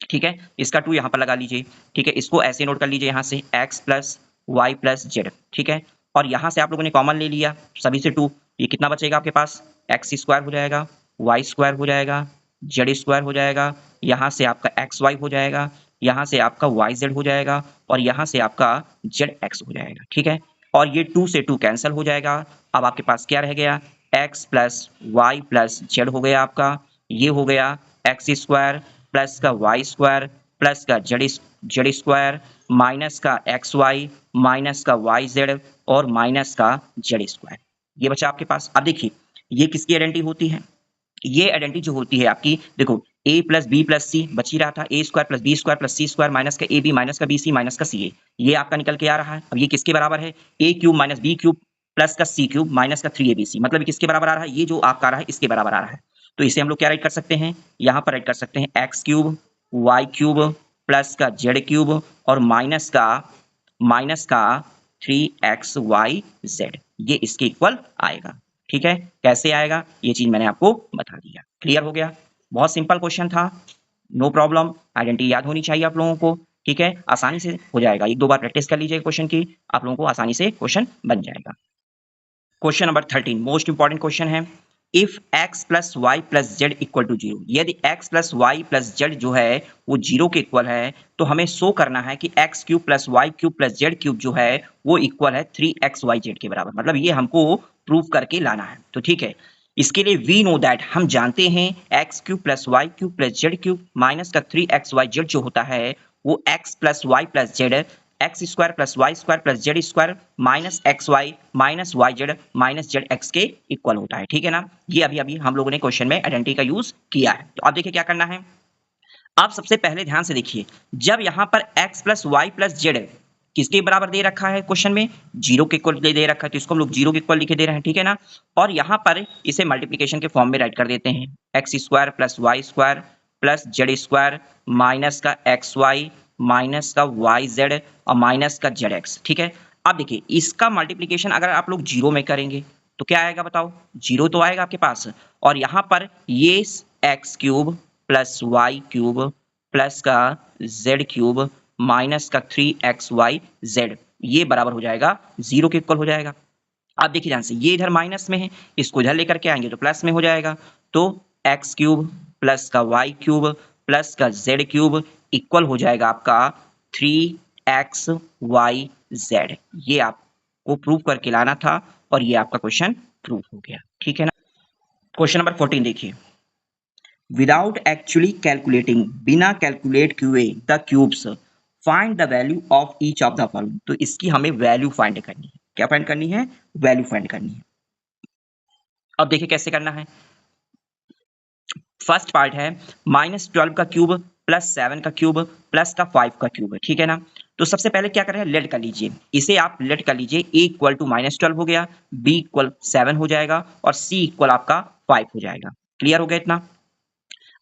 S1: ठीक है, इसका 2 यहाँ पर लगा लीजिए, ठीक है। इसको ऐसे नोट कर लीजिए यहाँ से x plus Y plus z, ठीक है, और यहाँ से आप लोगों ने कॉमन ले लिया सभी से 2, ये कितना बचेगा आपके पास, x स्क्वायर हो जाएगा, वाई स्क्वायर हो जाएगा, जेड स्क्वायर हो जाएगा, यहाँ से आपका एक्स वाई हो जाएगा, यहाँ से आपका वाई जेड हो जाएगा और यहाँ से आपका जेड एक्स हो जाएगा, ठीक है। और ये 2 से 2 कैंसिल हो जाएगा। अब आपके पास क्या रह गया, x plus Y plus z हो गया आपका, ये हो गया एक्स स्क्वायर प्लस का वाई स्क्वायर प्लस का जेड स्क्वायर माइनस का एक्स वाई माइनस का वाई जेड और माइनस का जेड स्क्वायर, ये बचा आपके पास। अब देखिए ये किसकी आइडेंटिटी होती है? ये आइडेंटिटी जो होती है आपकी, देखो a plus B plus C बच ही रहा था, A square plus B square plus C square minus का ए बी माइनस का बी सी माइनस का सी ए, ये आपका निकल के आ रहा है। अब ये किसके बराबर है? ए cube minus B cube plus का सी क्यूब माइनस का 3abc, मतलब ये किसके बराबर आ रहा है? ये जो आपका आ रहा है इसके बराबर आ रहा है। तो इसे हम लोग क्या राइट कर सकते हैं? यहाँ पर राइट कर सकते हैं x cube y cube plus का जेड क्यूब और माइनस का 3xyz, ये इसके इक्वल आएगा। ठीक है, कैसे आएगा ये चीज मैंने आपको बता दिया। क्लियर हो गया? बहुत सिंपल क्वेश्चन था, नो प्रॉब्लम। आइडेंटिटी याद होनी चाहिए आप लोगों को। ठीक है, आसानी से हो जाएगा, एक दो बार प्रैक्टिस कर लीजिए क्वेश्चन की, आप लोगों को आसानी से क्वेश्चन बन जाएगा। Question number 13 most important question है। If x plus Y plus Z equal to zero, यदि x plus Y plus Z जो है वो जीरो के इक्वल है, तो हमें शो करना है कि x cube plus y cube plus z cube जो है वो इक्वल है 3xyz के बराबर, मतलब ये हमको प्रूव करके लाना है। तो ठीक है, इसके लिए वी नो दैट, हम जानते हैं x cube plus y cube plus z cube minus का 3xyz जो होता है वो x plus Y plus z x square plus y square plus z square minus x y minus y z minus z x के इक्वल होता है। ठीक है ना, ये अभी अभी हम लोगों ने क्वेश्चन में आइडेंटिटी का यूज किया है। तो अब देखिए क्या करना है। आप सबसे पहले ध्यान से देखिए, जब यहां पर x plus Y plus z किसके बराबर दे रखा है क्वेश्चन में? जीरो के इक्वल दे रखा है, तो इसको हम लोग जीरो के इक्वल लिखे दे रहे हैं। ठीक है ना, और यहां पर इसे मल्टीप्लीकेशन के फॉर्म में राइट कर देते हैं, x square plus y square plus z square minus का एक्स वाई माइनस का वाई जेड और माइनस का जेड एक्स। ठीक है, अब देखिए इसका मल्टीप्लीकेशन अगर आप लोग जीरो में करेंगे तो क्या आएगा बताओ? जीरो तो आएगा आपके पास, और यहां पर ये x cube plus y cube plus का जेड क्यूब माइनस का 3xyz, ये बराबर हो जाएगा जीरो के इक्वल हो जाएगा। आप देखिए ध्यान से, ये इधर माइनस में है, इसको इधर लेकर के आएंगे तो प्लस में हो जाएगा। तो एक्स क्यूब प्लस का वाई क्यूब प्लस का जेड क्यूब इक्वल हो जाएगा आपका 3xyz। ये आपको प्रूव करके लाना था और ये आपका क्वेश्चन प्रूव हो गया। ठीक है ना। क्वेश्चन नंबर 14 देखिए, विदाउट एक्चुअली कैलकुलेटिंग, बिना कैलकुलेट किए the cubes, find the value of each of the following. तो इसकी हमें वैल्यू फाइंड करनी है। क्या फाइंड करनी है? वैल्यू फाइंड करनी है। अब देखिए कैसे करना है। फर्स्ट पार्ट है -12 का क्यूब प्लस 7 का क्यूब प्लस का 5 का क्यूब है। ठीक है ना, तो सबसे पहले क्या कर रहे हैं, लेट कर लीजिए, इसे आप लेट कर लीजिए। a इक्वल टू -12 हो गया, b इक्वल 7 हो जाएगा और c इक्वल आपका 5 हो जाएगा। क्लियर हो गया इतना?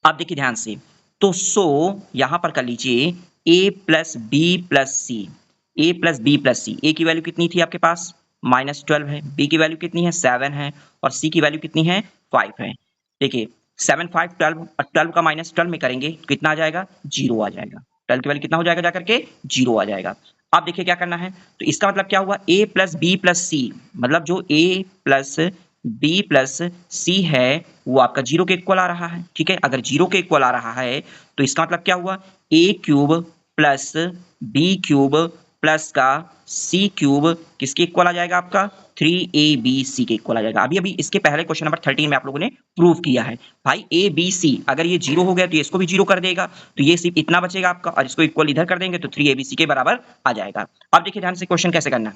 S1: अब देखिए ध्यान से, तो सो यहां पर कर लीजिए a plus B plus C, A plus B plus C. A की वैल्यू कितनी थी आपके पास? -12 है। बी की वैल्यू कितनी है? 7 है। और सी की वैल्यू कितनी है? 5 है। देखिए 7 5 12 और 12 का -12 में करेंगे तो कितना आ जाएगा? 0 आ जाएगा। 12 की वैल्यू कितना हो जाएगा जाकर के? 0 आ जाएगा। अब देखिए क्या करना है, तो इसका मतलब क्या हुआ, a प्लस बी प्लस सी, मतलब जो a प्लस बी प्लस सी है वो आपका जीरो के इक्वल आ रहा है। ठीक है, अगर जीरो के इक्वल आ रहा है तो इसका मतलब क्या हुआ, a cube plus b cube plus का सी क्यूब किसके इक्वल आ जाएगा आपका? 3abc के इक्वल आ जाएगा। अभी अभी इसके पहले क्वेश्चन नंबर 13 में आप लोगों ने प्रूव किया है भाई, abc अगर ये जीरो हो गया तो ये इसको भी जीरो कर देगा, तो ये सिर्फ इतना बचेगा आपका, और इसको इक्वल इधर कर देंगे तो 3abc के बराबर आ जाएगा। अब देखिए ध्यान से क्वेश्चन कैसे करना है।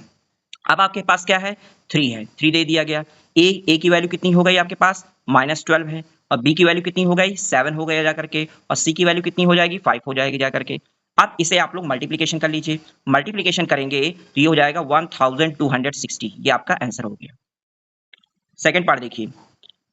S1: अब आपके पास क्या है? 3 है, 3 दे दिया गया। ए की वैल्यू कितनी हो गई आपके पास? -12 है। और बी की वैल्यू कितनी हो गई? 7 हो गया जाकर के। और सी की वैल्यू कितनी हो जाएगी? 5 हो जाएगी जाकर के। अब इसे आप लोग मल्टीप्लीकेशन कर लीजिए, मल्टीप्लीकेशन करेंगे तो ये हो जाएगा 1260, ये आपका आंसर हो गया। सेकंड पार्ट देखिए,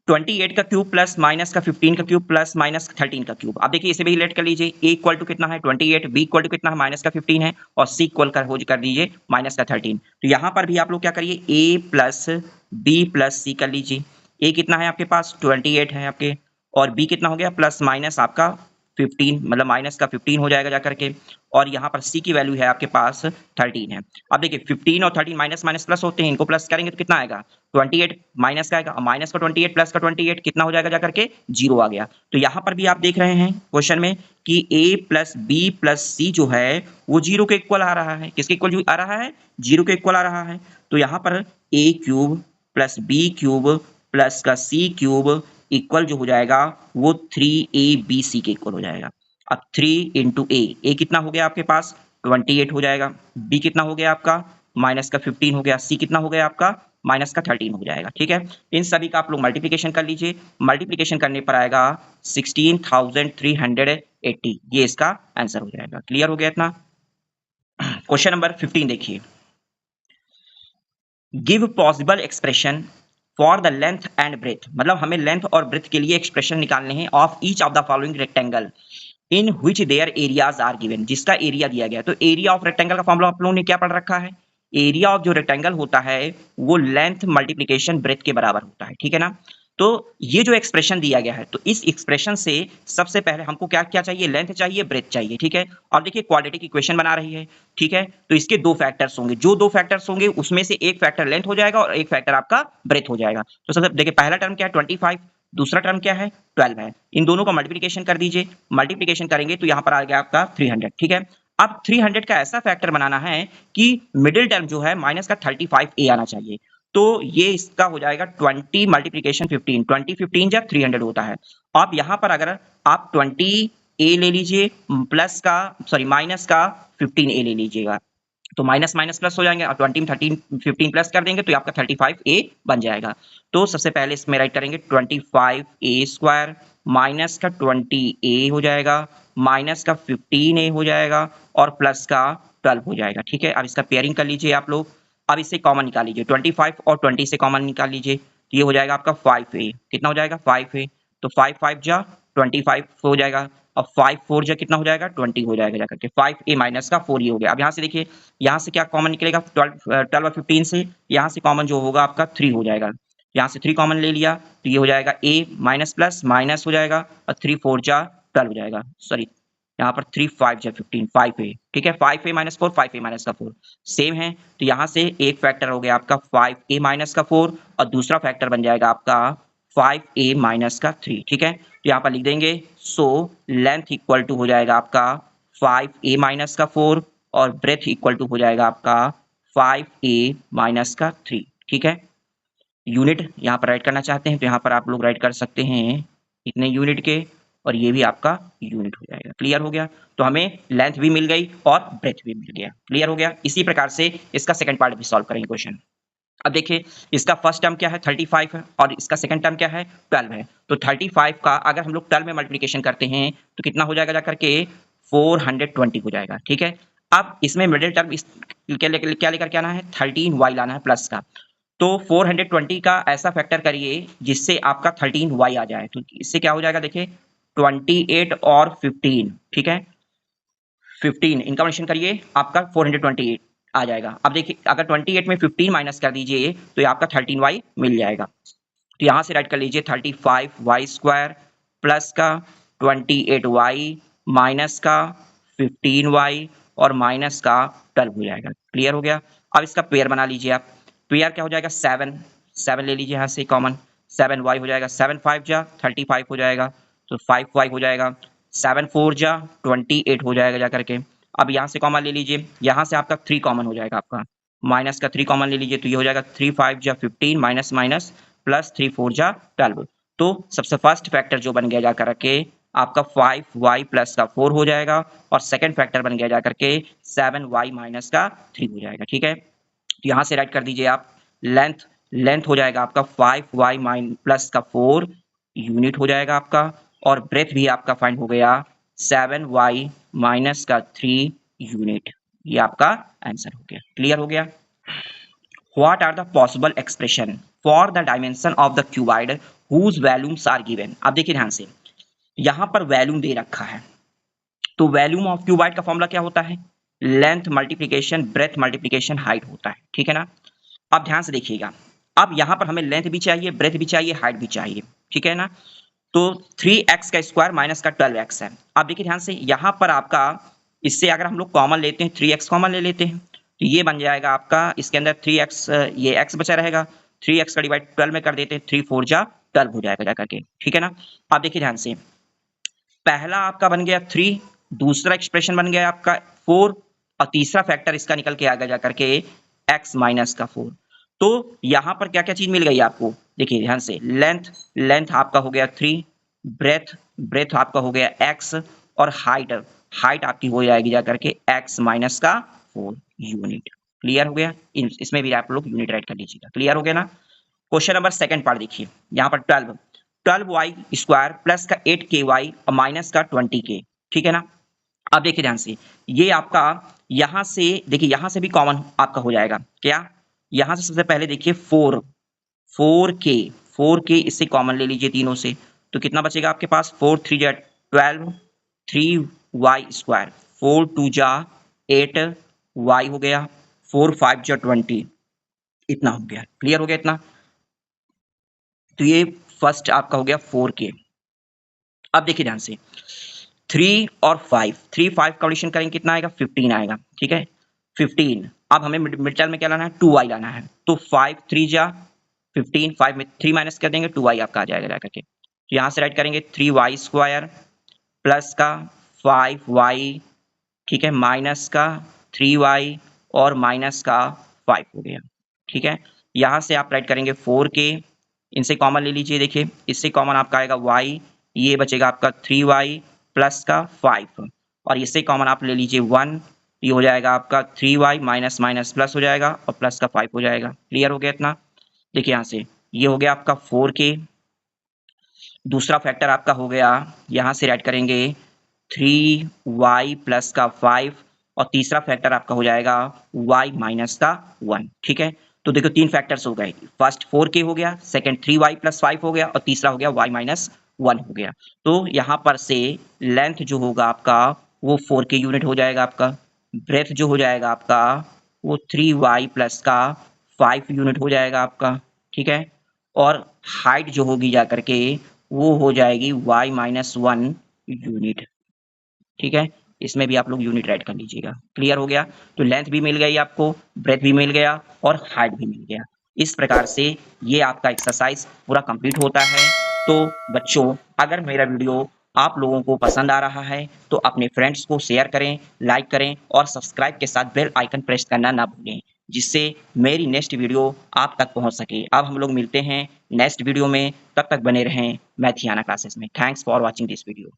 S1: 28 का क्यूब प्लस माइनस का 15 का क्यूब प्लस माइनस 13 का क्यूब। अब देखिए इसे भी रिलेट कर लीजिए, a इक्वल टू कितना है? 28, b इक्वल टू कितना है? माइनस का 15 है, और c इक्वल कर दीजिए माइनस का 13। तो यहां पर भी आप लोग क्या करिए, a प्लस बी प्लस सी कर लीजिए। a कितना है आपके पास? 28 है आपके, और b कितना हो गया? प्लस माइनस आपका 15, मतलब माइनस का 15 हो जाएगा जाकर के, और यहाँ पर c की वैल्यू है आपके पास 13 है। अब देखिए 15 और 13 माइनस माइनस प्लस होते हैं, इनको प्लस करेंगे तो कितना आएगा? 28 माइनस का आएगा, माइनस का 28 प्लस का 28 कितना हो जाएगा जाकर के? 0 आ गया। तो यहाँ पर भी आप देख रहे हैं क्वेश्चन में कि a प्लस बी प्लस सी जो है वो 0 के इक्वल आ रहा है। किसके इक्वल आ रहा है? 0 के इक्वल आ रहा है। तो यहाँ पर a cube plus b cube plus का सी क्यूब इक्वल जो हो जाएगा वो 3abc के इक्वल हो जाएगा। अब 3 इंटू ए कितना हो गया आपके पास? 28 हो जाएगा। बी कितना हो गया आपका? माइनस का 15 हो गया। सी कितना हो गया आपका? माइनस का 13 हो जाएगा। ठीक है, इन सभी का आप लोग मल्टीप्लिकेशन कर लीजिए, मल्टीप्लिकेशन करने पर आएगा 16,380, ये इसका आंसर हो जाएगा। क्लियर हो गया इतना। क्वेश्चन नंबर 15 देखिए, give possible expression for the length and breadth, मतलब हमें लेंथ और ब्रेथ के लिए एक्सप्रेशन निकालने हैं of each of the following rectangle in which their areas are given, जिसका एरिया दिया गया है। तो एरिया ऑफ रेक्टेंगल का फॉर्मूला आप लोगों ने क्या पढ़ रखा है, एरिया ऑफ जो रेक्टेंगल होता है वो लेंथ मल्टीप्लिकेशन ब्रेथ के बराबर होता है। ठीक है ना, तो ये जो एक्सप्रेशन दिया गया है, तो इस एक्सप्रेशन से सबसे पहले हमको क्या क्या चाहिए, लेंथ चाहिए, ब्रेथ चाहिए। ठीक है, और देखिए क्वाड्रेटिक इक्वेशन बना रही है। ठीक है, तो इसके दो फैक्टर्स होंगे, जो दो फैक्टर्स होंगे उसमें से एक फैक्टर लेंथ हो जाएगा और एक फैक्टर आपका ब्रेथ हो जाएगा। तो सबसे देखिए पहला टर्म क्या है 25, दूसरा टर्म क्या है 12 है। इन दोनों का मल्टीप्लिकेशन कर दीजिए, मल्टीप्लिकेशन करेंगे तो यहां पर आ गया आपका 300। ठीक है, अब 300 का ऐसा फैक्टर बनाना है कि मिडिल टर्म जो है माइनस का 35a आना चाहिए। तो ये इसका हो जाएगा 20 मल्टीप्लिकेशन 15, 20 15 जब 300 होता है। आप यहां पर अगर आप 20a ले लीजिए प्लस का सॉरी माइनस का 15a ले लीजिएगा, तो माइनस माइनस प्लस हो जाएंगे और 20 में 13 15 प्लस कर देंगे तो ये आपका 35a बन जाएगा। तो सबसे पहले इसमें राइट करेंगे 25a स्क्वायर माइनस का 20a हो जाएगा, माइनस का 15a हो जाएगा और प्लस का 12 हो जाएगा। ठीक है, अब इसका पेयरिंग कर लीजिए आप लोग। अब इससे कॉमन निकाल लीजिए, 25 और 20 से कॉमन निकाल लीजिए, तो ये हो जाएगा आपका 5a। कितना हो जाएगा 5a, तो 5 5 जा 25 हो जाएगा। अब 5 4 जा कितना हो जाएगा 20 हो जाएगा जाकर के 5a माइनस का 4 ये हो गया। अब यहाँ से देखिए, यहाँ से क्या कॉमन निकलेगा 12 और 15 से, यहाँ से कॉमन जो होगा आपका 3 हो जाएगा। यहाँ से 3 कॉमन ले लिया तो ये हो जाएगा a माइनस प्लस माइनस हो जाएगा और 3 4 जा 12 हो जाएगा। सॉरी, यहाँ पर 3 5 जा 15 5a। ठीक है, 5a माइनस 4 5a माइनस का 4 सेम है, तो यहाँ से एक फैक्टर हो गया आपका 5a माइनस का 4 और दूसरा फैक्टर बन जाएगा आपका 5a माइनस का 3। ठीक है, तो यहाँ पर लिख देंगे सो लेंथ इक्वल टू हो जाएगा आपका 5a माइनस का 4 और ब्रेथ इक्वल टू हो जाएगा आपका 5a माइनस का 3। ठीक है, यूनिट यहाँ पर राइट करना चाहते हैं तो यहाँ पर आप लोग राइट कर सकते हैं इतने यूनिट के, और ये भी आपका यूनिट हो जाएगा। क्लियर हो गया, तो हमें लेंथ भी मिल गई और ब्रेथ भी मिल गया। क्लियर हो गया, इसी प्रकार से इसका सेकंड पार्ट भी सॉल्व करेंगे क्वेश्चन। अब देखिए इसका फर्स्ट टर्म क्या है 35 है और इसका सेकंड टर्म क्या है 12 है। तो 35 का अगर हम लोग 12 में मल्टीप्लिकेशन करते हैं तो कितना हो जाएगा जाकर के 420 हो जाएगा। ठीक है, अब इसमें मिडिल टर्म क्या लेकर के आना है 13y लाना है प्लस का। तो 420 का ऐसा फैक्टर करिए जिससे आपका 13y आ जाए, तो इससे क्या हो जाएगा देखिए 28 और 15। ठीक है, 15 इनका कॉम्बिनेशन करिए आपका 428 आ जाएगा। अब देखिए अगर 28 में 15 माइनस कर दीजिए तो ये आपका 13y मिल जाएगा। तो यहां से राइट कर लीजिए 35y स्क्वायर प्लस का 28y माइनस का 15y और माइनस का 12 हो जाएगा। क्लियर हो गया, अब इसका पेयर बना लीजिए आप। पेयर क्या हो जाएगा 7 7 ले लीजिए यहाँ से कॉमन, 7y हो जाएगा, 7 5 जा 35 हो जाएगा, तो 5y हो जाएगा, 7 4 जा 28 हो जाएगा जाकर के। अब यहाँ से कॉमन ले लीजिए, यहाँ से आपका 3 कॉमन हो जाएगा, आपका माइनस का 3 कॉमन ले लीजिए तो ये हो जाएगा 3 5 जा 15 माइनस माइनस प्लस 3 4 जा 12। तो सबसे फर्स्ट फैक्टर जो बन गया जाकर के आपका 5y प्लस का 4 हो जाएगा और सेकंड फैक्टर बन गया जाकर के 7y माइनस का 3 हो जाएगा। ठीक है, तो यहाँ से राइट कर दीजिए आप लेंथ, लेंथ हो जाएगा आपका 5y प्लस का 4 यूनिट हो जाएगा आपका, और ब्रेथ भी आपका फाइंड हो गया 7y माइनस का 3 यूनिट। ये आपका आंसर हो गया। क्लियर हो गया, what are the possible expression for the dimension of the cuboid whose volumes are given. अब देखिए ध्यान से, यहां पर वैल्यूम दे रखा है, तो वैल्यूम ऑफ क्यूबॉइड का फॉर्मूला क्या होता है length multiplication breadth multiplication height होता है। ठीक है ना, अब ध्यान से देखिएगा, अब यहां पर हमें लेंथ भी चाहिए, ब्रेथ भी चाहिए, हाइट भी चाहिए। ठीक है ना, तो 3x का स्क्वायर माइनस का 12x है। अब देखिए ध्यान से, यहां पर आपका इससे अगर हम लोग कॉमन लेते हैं 3x कॉमन ले लेते हैं तो ये बन जाएगा आपका, इसके अंदर 3x ये x बचा रहेगा, 3x का डिवाइड 12 में कर देते हैं, 3 4 जा 12 हो जाएगा जाकर के। ठीक है ना, अब देखिए ध्यान से, पहला आपका बन गया 3, दूसरा एक्सप्रेशन बन गया आपका 4 और तीसरा फैक्टर इसका निकल के आ गया जाकर के x माइनस का 4। तो यहां पर क्या क्या चीज मिल गई आपको, देखिए ध्यान से, लेंथ, लेंथ आपका हो गया 3, ब्रेथ, ब्रेथ आपका हो गया x और हाइट, हाइट आपकी हो जाएगी जाकर के x माइनस का 4 यूनिट। क्लियर हो गया? इसमें भी आप लोग यूनिट राइट कर लीजिएगा। क्लियर हो गया ना? क्वेश्चन नंबर सेकंड पार्ट देखिए, यहाँ पर 12y स्क्वायर प्लस का 8ky और माइनस का 20k, ठीक है ना? अब देखिए ध्यान से, ये आपका यहाँ से देखिए, यहाँ से भी कॉमन आपका हो जाएगा। क्या? यहाँ से सबसे पहले देखिए 4k इससे कॉमन ले लीजिए तीनों से, तो कितना बचेगा आपके पास? 4 3 जा 12, 3y स्क्वायर, 4 2 जा 8y हो गया, 4 5 जा 20, इतना हो गया। क्लियर हो गया इतना? तो ये फर्स्ट आपका हो गया 4k। अब देखिए ध्यान से, 3 और 5, 3 5 का एडिशन करेंगे कितना आएगा? 15 आएगा, ठीक है? 15। अब हमें मिड टर्म में क्या लाना है? 2y लाना है, तो 5 3 जा 15, 5 में 3 माइनस कर देंगे, 2y आपका आ जाएगा जाकर के। तो यहाँ से राइट करेंगे 3y स्क्वायर प्लस का 5y, ठीक है, माइनस का 3y और माइनस का 5 हो गया, ठीक है? यहाँ से आप राइट करेंगे 4k, इनसे कॉमन ले लीजिए, देखिए इससे कॉमन आपका आएगा y, ये बचेगा आपका 3y प्लस का 5, और इससे कॉमन आप ले लीजिए 1, ये हो जाएगा आपका 3y माइनस माइनस प्लस हो जाएगा और प्लस का 5 हो जाएगा। क्लियर हो गया इतना? देखिए यहाँ से ये हो गया आपका 4k, दूसरा फैक्टर आपका हो गया, यहाँ से राइट करेंगे 3y प्लस का 5, और तीसरा फैक्टर आपका हो जाएगा y माइनस का 1, ठीक है? तो देखो तीन फैक्टर्स हो गए, फर्स्ट 4k हो गया, सेकंड 3y प्लस 5 हो गया, और तीसरा हो गया y माइनस 1 हो गया। तो यहाँ पर से लेंथ जो होगा आपका वो 4k यूनिट हो जाएगा आपका, ब्रेथ जो हो जाएगा आपका वो 3y प्लस का 5 यूनिट हो जाएगा आपका, ठीक है? और हाइट जो होगी जा करके वो हो जाएगी y माइनस 1 यूनिट, ठीक है? इसमें भी आप लोग यूनिट राइट कर लीजिएगा। क्लियर हो गया? तो लेंथ भी मिल गई आपको, ब्रेथ भी मिल गया और हाइट भी मिल गया। इस प्रकार से ये आपका एक्सरसाइज पूरा कंप्लीट होता है। तो बच्चों, अगर मेरा वीडियो आप लोगों को पसंद आ रहा है तो अपने फ्रेंड्स को शेयर करें, लाइक करें और सब्सक्राइब के साथ बेल आइकन प्रेस करना ना भूलें, जिससे मेरी नेक्स्ट वीडियो आप तक पहुंच सके। अब हम लोग मिलते हैं नेक्स्ट वीडियो में, तब तक बने रहें मैथियाना क्लासेस में। Thanks for watching this video.